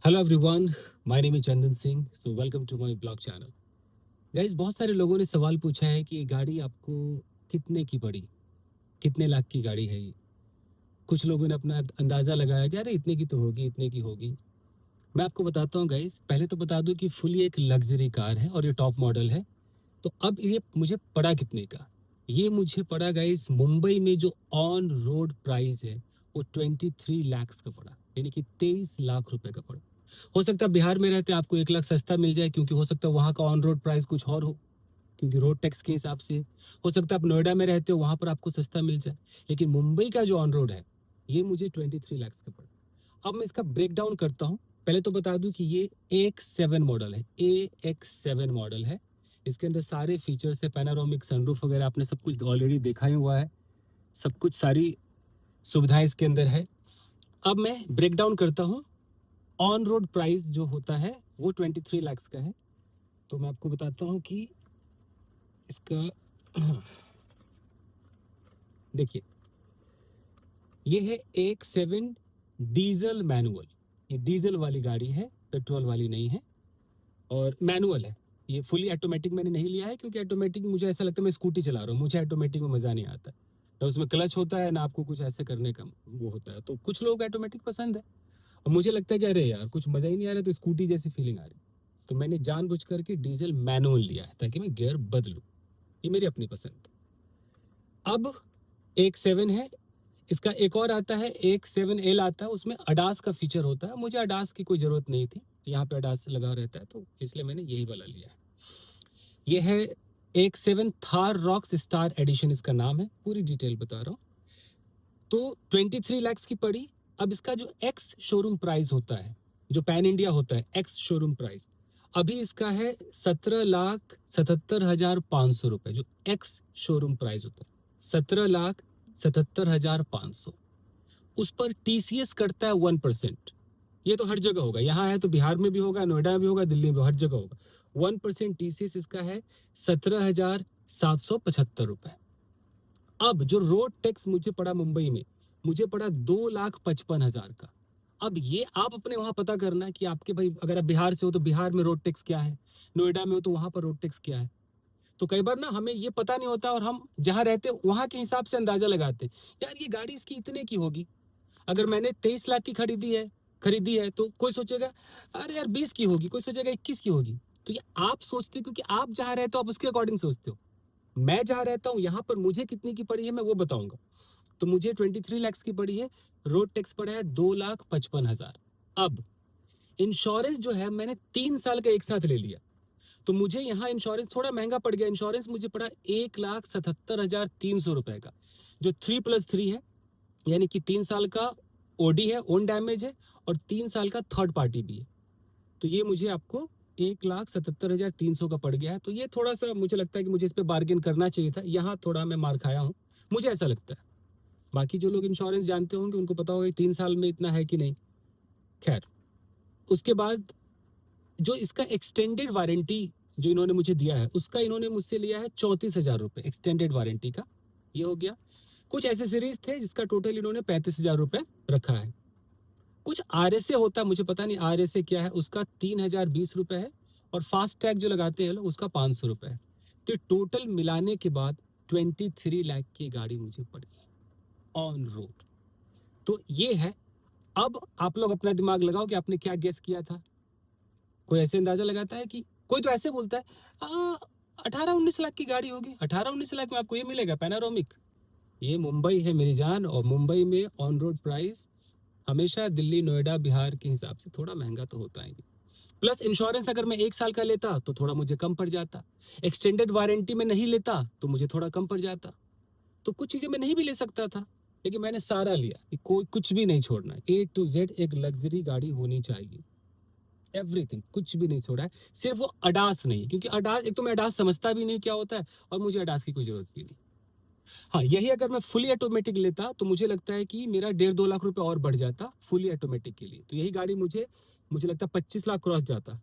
Hello everyone, my name is Chandan Singh. So welcome to my blog channel. Guys, बहुत सारे लोगों ने सवाल पूछा है कि ये गाड़ी आपको कितने की पड़ी, कितने लाख की गाड़ी है ये। कुछ लोगों ने अपना अंदाज़ा लगाया कि अरे इतने की तो होगी, इतने की होगी। मैं आपको बताता हूँ गाइस, पहले तो बता दूँ कि फुली एक लग्जरी कार है और ये टॉप मॉडल है। तो अब ये मुझे पड़ा कितने का? ये मुझे पड़ा गाइस, मुंबई में जो ऑन रोड प्राइस है वो 23 लाख का पड़ा, यानी कि 23 लाख रुपए का पड़ा। हो सकता है बिहार में रहते आपको 1 लाख सस्ता मिल जाए, क्योंकि हो सकता है वहाँ का ऑन रोड प्राइस कुछ और हो, क्योंकि रोड टैक्स के हिसाब से। हो सकता है आप नोएडा में रहते हो, वहाँ पर आपको सस्ता मिल जाए। लेकिन मुंबई का जो ऑन रोड है, ये मुझे 23 लाख का पड़ा। अब मैं इसका ब्रेक डाउन करता हूँ। पहले तो बता दूं कि ये X7 मॉडल है, AX7 मॉडल है। इसके अंदर सारे फीचर्स है, पैनारोमिक सनरूफ वगैरह आपने सब कुछ ऑलरेडी देखा ही हुआ है। सब कुछ सारी सुविधाएं इसके अंदर है। अब मैं ब्रेक डाउन करता हूँ। ऑन रोड प्राइस जो होता है वो 23 लाख का है। तो मैं आपको बताता हूँ कि इसका देखिए, ये है X7 डीजल मैनुअल। ये डीजल वाली गाड़ी है, पेट्रोल वाली नहीं है, और मैनुअल है। ये फुली ऑटोमेटिक मैंने नहीं लिया है, क्योंकि ऑटोमेटिक मुझे ऐसा लगता है मैं स्कूटी चला रहा हूँ, मुझे ऑटोमेटिक में मज़ा नहीं आता। ना उसमें क्लच होता है, ना आपको कुछ ऐसे करने का वो होता है। तो कुछ लोग ऑटोमेटिक पसंद है, और मुझे लगता है कि अरे यार कुछ मज़ा ही नहीं आ रहा, तो स्कूटी जैसी फीलिंग आ रही। तो मैंने जानबूझ करके डीजल मैनुअल लिया है, ताकि मैं गियर बदलूँ। ये मेरी अपनी पसंद। अब एक 7 है, इसका एक और आता है, एक 7L आता है। उसमें अडास का फीचर होता है। मुझे अडास की कोई ज़रूरत नहीं थी, यहाँ पे अडास लगा रहता है, तो इसलिए मैंने यही वाला लिया है। ये है एक 7 थार रॉक्स स्टार एडिशन, इसका नाम है। पूरी डिटेल बता रहा हूँ। तो 23 लाख की पड़ी। अब इसका जो एक्स शोरूम प्राइस होता है, जो पैन इंडिया होता है, एक्स शोरूम प्राइस अभी इसका है 17,77,500 रुपए। जो एक्स शोरूम प्राइस होता है 17,77,500। उस पर टीसीएस करता है 1%। ये तो हर जगह होगा, यहाँ है तो बिहार में भी होगा, नोएडा में भी होगा, दिल्ली में हर जगह होगा। 1% टीसीएस इसका है 17,775 रुपए। अब जो रोड टैक्स मुझे पड़ा मुंबई में, मुझे पड़ा 2,55,000 का। अब ये आप अपने वहां पता करना कि आपके भाई, अगर आप बिहार से हो तो बिहार में रोड टैक्स क्या है, नोएडा में हो तो वहां पर रोड टैक्स क्या है। तो कई बार ना हमें ये पता नहीं होता, और हम जहां रहते हैं वहां के हिसाब से अंदाजा लगाते हैं। यार ये गाड़ी इसकी इतने की होगी। अगर मैंने 23 लाख की खरीदी है तो कोई सोचेगा अरे यार 20 की होगी, कोई सोचेगा 21 की होगी। तो ये आप सोचते हो, क्योंकि आप जहां रहते हो आप उसके अकॉर्डिंग सोचते हो। मैं जहाँ रहता हूँ यहाँ पर मुझे कितनी की पड़ी है मैं वो बताऊंगा। तो मुझे 23 लाख की पड़ी है। रोड टैक्स पड़ा है 2,55,000। अब इंश्योरेंस जो है मैंने 3 साल का एक साथ ले लिया, तो मुझे यहाँ इंश्योरेंस थोड़ा महंगा पड़ गया। इंश्योरेंस मुझे पड़ा 1,77,300 रुपए का, जो 3+3 है, यानी कि 3 साल का ओडी है, ओन डैमेज है, और 3 साल का थर्ड पार्टी भी है। तो ये मुझे आपको 1,77,300 का पड़ गया है। तो ये थोड़ा सा मुझे लगता है कि मुझे इस पे बार्गेन करना चाहिए था, यहाँ थोड़ा मैं मार खाया हूँ, मुझे ऐसा लगता है। बाकी जो लोग इंश्योरेंस जानते होंगे उनको पता होगा कि 3 साल में इतना है कि नहीं। खैर, उसके बाद जो इसका एक्सटेंडेड वारंटी जो इन्होंने मुझे दिया है, उसका इन्होंने मुझसे लिया है 34,000 रुपये एक्सटेंडेड वारंटी का। ये हो गया। कुछ ऐसे सीरीज थे जिसका टोटल इन्होंने 35,000 रुपये रखा है। कुछ RSA होता है, मुझे पता नहीं RSA क्या है, उसका 3,020 रुपये है। और फास्ट टैग जो लगाते हैं लोग उसका 500 रुपये है। तो टोटल मिलाने के बाद 23 लाख की गाड़ी मुझे पड़ी ऑन रोड। तो ये है। अब आप लोग अपना दिमाग लगाओ कि आपने क्या गेस किया था। कोई ऐसे अंदाजा लगाता है कि कोई तो ऐसे बोलता है 18-19 लाख की गाड़ी होगी, 18-19 लाख में आपको ये मिलेगा पैनारोमिक। ये मुंबई है मेरी जान, और मुंबई में ऑन रोड प्राइस हमेशा दिल्ली, नोएडा, बिहार के हिसाब से थोड़ा महंगा तो होता है। प्लस इंश्योरेंस अगर मैं 1 साल का लेता तो थोड़ा मुझे कम पड़ जाता। एक्सटेंडेड वारंटी में नहीं लेता तो मुझे थोड़ा कम पड़ जाता। तो कुछ चीजें मैं नहीं भी ले सकता था, लेकिन मैंने सारा लिया कि कोई कुछ भी नहीं छोड़ना है। A to Z एक लग्जरी गाड़ी होनी चाहिए। एवरीथिंग, कुछ भी नहीं छोड़ा है। सिर्फ वो अडास नहीं, क्योंकि अडास, एक तो मैं अडास समझता भी नहीं क्या होता है, और मुझे अडास की कोई जरूरत भी नहीं। हाँ, यही अगर मैं फुली ऑटोमेटिक लेता तो मुझे लगता है कि मेरा 1.5-2 लाख रुपए और बढ़ जाता फुली ऑटोमेटिक के लिए। तो यही गाड़ी मुझे लगता है 25 लाख क्रॉस जाता,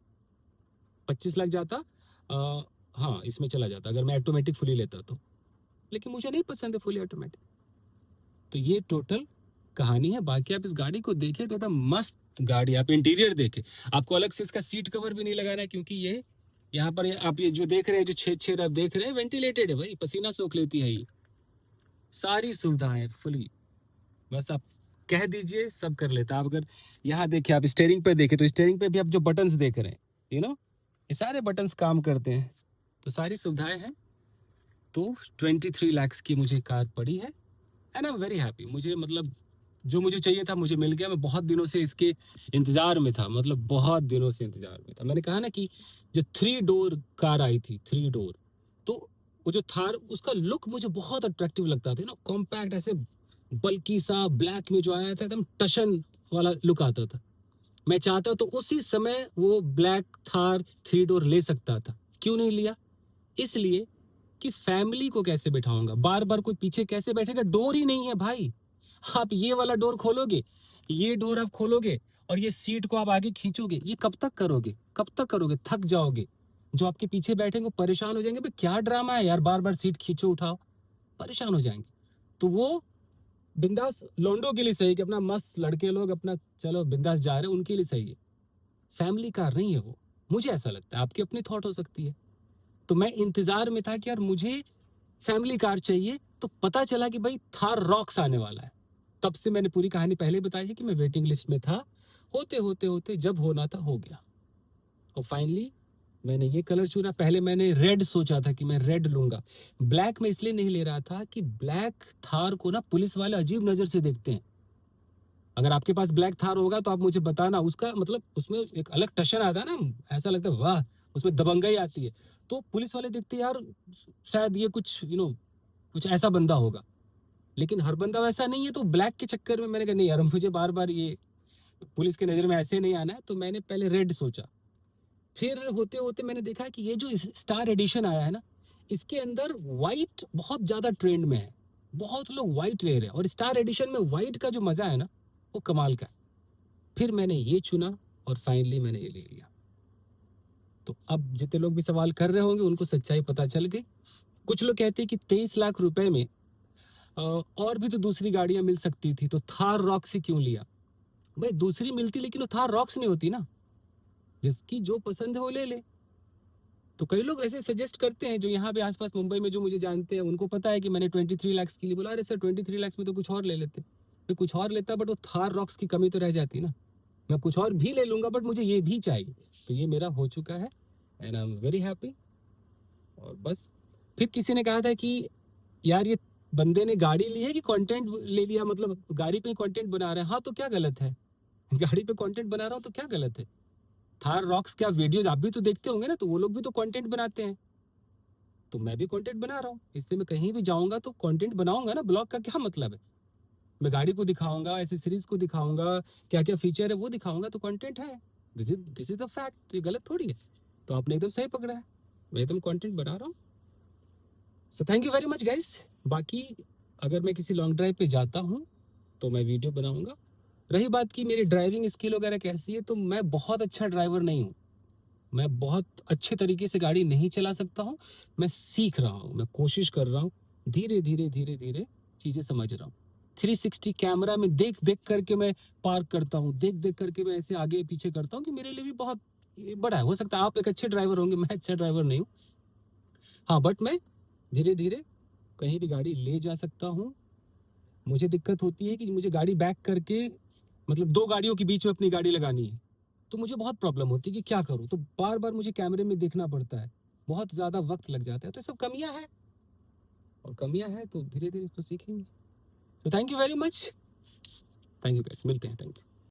25 लाख जाता। आ, हाँ, इसमें चला जाता अगर मैं ऑटोमेटिक फुली लेता तो। लेकिन मुझे नहीं पसंद है फुली ऑटोमेटिक। तो ये टोटल कहानी है। बाकी आप इस गाड़ी को देखें तो एकदम मस्त गाड़ी। आप इंटीरियर देखें, आपको अलग से इसका सीट कवर भी नहीं लगाना है, क्योंकि ये यहाँ पर आप ये जो देख रहे हैं, जो छेद आप देख रहे हैं, वेंटिलेटेड है भाई, पसीना सोख लेती है ये। सारी सुविधाएं फुली, बस आप कह दीजिए सब कर लेता है। आप अगर यहाँ देखिए, आप स्टेयरिंग पे देखें तो स्टेयरिंग पे भी आप जो बटन्स देख रहे हैं, ये सारे बटन्स काम करते हैं। तो सारी सुविधाएं हैं। तो 23 lakhs की मुझे कार पड़ी है and I am very happy. मुझे मतलब जो मुझे चाहिए था मुझे मिल गया। मैं बहुत दिनों से इसके इंतजार में था, मतलब बहुत दिनों से इंतजार में था। मैंने कहा ना कि जो 3 डोर कार आई थी, 3 डोर, तो वो जो थार, उसका लुक मुझे बहुत अट्रैक्टिव लगता था ना, कॉम्पैक्ट ऐसे बल्कि सा ब्लैक में जो आया था, एकदम टशन वाला लुक आता था। मैं चाहता तो उसी समय वो ब्लैक थार 3 डोर ले सकता था। क्यों नहीं लिया? इसलिए कि फैमिली को कैसे बैठाऊंगा, बार बार कोई पीछे कैसे बैठेगा, डोर ही नहीं है भाई। आप ये वाला डोर खोलोगे, ये डोर आप खोलोगे और ये सीट को आप आगे खींचोगे, ये कब तक करोगे, कब तक करोगे? थक जाओगे। जो आपके पीछे बैठेंगे वो परेशान हो जाएंगे, भाई क्या ड्रामा है यार, बार बार सीट खींचो उठाओ, परेशान हो जाएंगे। तो वो बिंदास लोंडो के लिए सही है कि अपना मस्त लड़के लोग अपना चलो बिंदास जा रहे हैं, उनके लिए सही है। फैमिली कार नहीं है वो, मुझे ऐसा लगता है। आपकी अपनी थॉट हो सकती है। तो मैं इंतजार में था कि यार मुझे फैमिली कार चाहिए। तो पता चला कि भाई थार रॉक्स आने वाला है। तब से मैंने पूरी कहानी पहले बताई है कि मैं वेटिंग लिस्ट में था। होते होते होते जब होना था हो गया, और फाइनली मैंने ये कलर चुना। पहले मैंने रेड सोचा था कि मैं रेड लूंगा। ब्लैक में इसलिए नहीं ले रहा था कि ब्लैक थार को ना पुलिस वाले अजीब नजर से देखते हैं। अगर आपके पास ब्लैक थार होगा तो आप मुझे बताना, उसका मतलब उसमें एक अलग टशन आता है ना, ऐसा लगता है वाह, उसमें दबंगई आती है। तो पुलिस वाले देखते हैं यार शायद ये कुछ कुछ ऐसा बंदा होगा, लेकिन हर बंदा वैसा नहीं है। तो ब्लैक के चक्कर में मैंने कहा नहीं यार, मुझे बार बार ये पुलिस की नज़र में ऐसे नहीं आना है। तो मैंने पहले रेड सोचा। फिर होते होते मैंने देखा कि ये जो स्टार एडिशन आया है ना, इसके अंदर वाइट बहुत ज़्यादा ट्रेंड में है। बहुत लोग वाइट ले रहे हैं, और स्टार एडिशन में वाइट का जो मज़ा है ना, वो कमाल का है। फिर मैंने ये चुना और फाइनली मैंने ये ले लिया। तो अब जितने लोग भी सवाल कर रहे होंगे उनको सच्चाई पता चल गई। कुछ लोग कहते हैं कि 23 लाख रुपए में और भी तो दूसरी गाड़ियां मिल सकती थी, तो थार रॉक्स ही क्यों लिया? भाई दूसरी मिलती, लेकिन वो थार रॉक्स नहीं होती ना। जिसकी जो पसंद है वो ले ले। तो कई लोग ऐसे सजेस्ट करते हैं जो यहाँ पे आसपास मुंबई में जो मुझे जानते हैं, उनको पता है कि मैंने 23 लाख के लिए बोला। अरे सर 23 लाख में तो कुछ और ले लेते। मैं कुछ और लेता, बट वो थार रॉक्स की कमी तो रह जाती ना। मैं कुछ और भी ले लूंगा, बट मुझे ये भी चाहिए। तो ये मेरा हो चुका है and I am very happy. और बस फिर किसी ने कहा था कि यार ये बंदे ने गाड़ी ली है कि कंटेंट ले लिया, मतलब गाड़ी पे कंटेंट बना रहा है। हाँ तो क्या गलत है? गाड़ी पे कंटेंट बना रहा हूँ तो क्या गलत है? थार रॉक्स क्या वीडियोस आप भी तो देखते होंगे ना, तो वो लोग भी तो कंटेंट बनाते हैं। तो मैं भी कंटेंट बना रहा हूँ, इसलिए मैं कहीं भी जाऊंगा तो कंटेंट बनाऊंगा ना। ब्लॉग का क्या मतलब है? मैं गाड़ी को दिखाऊंगा, एसेसरीज को दिखाऊंगा, क्या क्या फीचर है वो दिखाऊंगा, तो कंटेंट है। This is the fact. ये गलत थोड़ी है। तो आपने एकदम सही पकड़ा है, मैं एकदम कंटेंट बना रहा हूँ। So thank you very much guys. बाकी अगर मैं किसी लॉन्ग ड्राइव पे जाता हूँ तो मैं वीडियो बनाऊंगा। रही बात की मेरी ड्राइविंग स्किल वगैरह कैसी है, तो मैं बहुत अच्छा ड्राइवर नहीं हूँ। मैं बहुत अच्छे तरीके से गाड़ी नहीं चला सकता हूँ। मैं सीख रहा हूँ, मैं कोशिश कर रहा हूँ, धीरे धीरे धीरे धीरे चीज़ें समझ रहा हूँ। 360 कैमरा में देख देख करके मैं पार्क करता हूँ, देख देख करके मैं ऐसे आगे पीछे करता हूँ कि मेरे लिए भी बहुत बड़ा है। हो सकता है आप एक अच्छे ड्राइवर होंगे, मैं अच्छा ड्राइवर नहीं हूँ। हाँ बट मैं धीरे धीरे कहीं भी गाड़ी ले जा सकता हूँ। मुझे दिक्कत होती है कि मुझे गाड़ी बैक करके, मतलब 2 गाड़ियों के बीच में अपनी गाड़ी लगानी है, तो मुझे बहुत प्रॉब्लम होती है कि क्या करूँ। तो बार बार मुझे कैमरे में देखना पड़ता है, बहुत ज़्यादा वक्त लग जाता है। तो सब कमियां हैं, और कमियां हैं तो धीरे धीरे तो सीखेंगे। तो thank you very much. Thank you guys, मिलते हैं। Thank you.